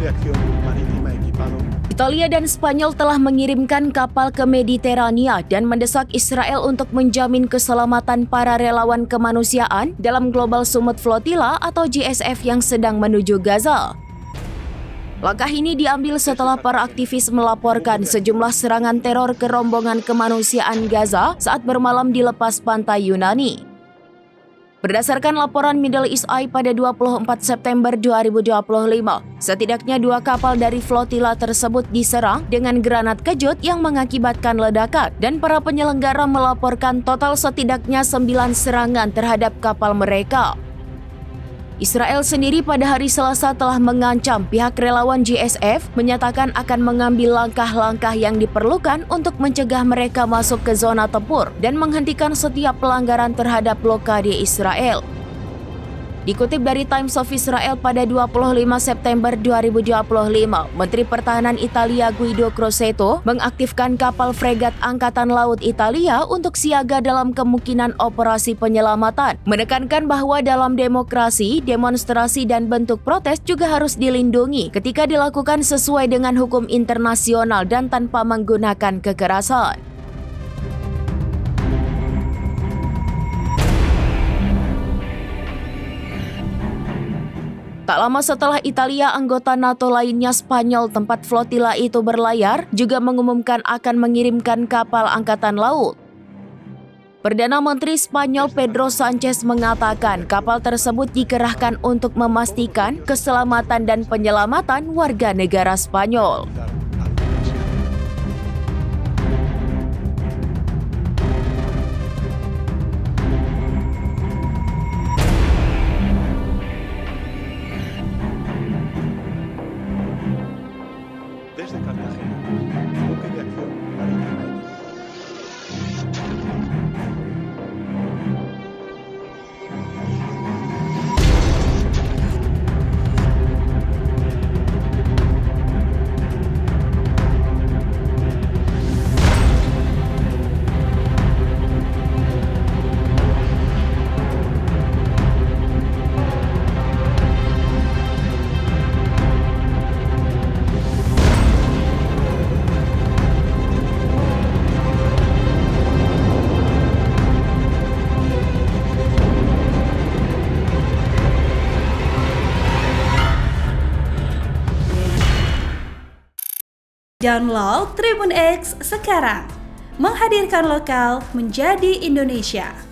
de acción marítima equipado. Italia dan Spanyol telah mengirimkan kapal ke Mediterania dan mendesak Israel untuk menjamin keselamatan para relawan kemanusiaan dalam Global Summit Flotilla atau GSF yang sedang menuju Gaza. Langkah ini diambil setelah para aktivis melaporkan sejumlah serangan teror ke rombongan kemanusiaan Gaza saat bermalam di lepas pantai Yunani. Berdasarkan laporan Middle East Eye pada 24 September 2025, setidaknya 2 kapal dari flotila tersebut diserang dengan granat kejut yang mengakibatkan ledakan dan para penyelenggara melaporkan total setidaknya 9 serangan terhadap kapal mereka. Israel sendiri pada hari Selasa telah mengancam pihak relawan GSF menyatakan akan mengambil langkah-langkah yang diperlukan untuk mencegah mereka masuk ke zona tempur dan menghentikan setiap pelanggaran terhadap blokade Israel. Dikutip dari Times of Israel pada 25 September 2025, Menteri Pertahanan Italia Guido Crosetto mengaktifkan kapal fregat Angkatan Laut Italia untuk siaga dalam kemungkinan operasi penyelamatan, menekankan bahwa dalam demokrasi, demonstrasi dan bentuk protes juga harus dilindungi ketika dilakukan sesuai dengan hukum internasional dan tanpa menggunakan kekerasan. Tak lama setelah Italia, anggota NATO lainnya Spanyol tempat flotila itu berlayar juga mengumumkan akan mengirimkan kapal angkatan laut. Perdana Menteri Spanyol Pedro Sanchez mengatakan kapal tersebut dikerahkan untuk memastikan keselamatan dan penyelamatan warga negara Spanyol. Desde Cartagena, buque de acción marítima equipado. Download Tribun X sekarang, menghadirkan lokal menjadi Indonesia.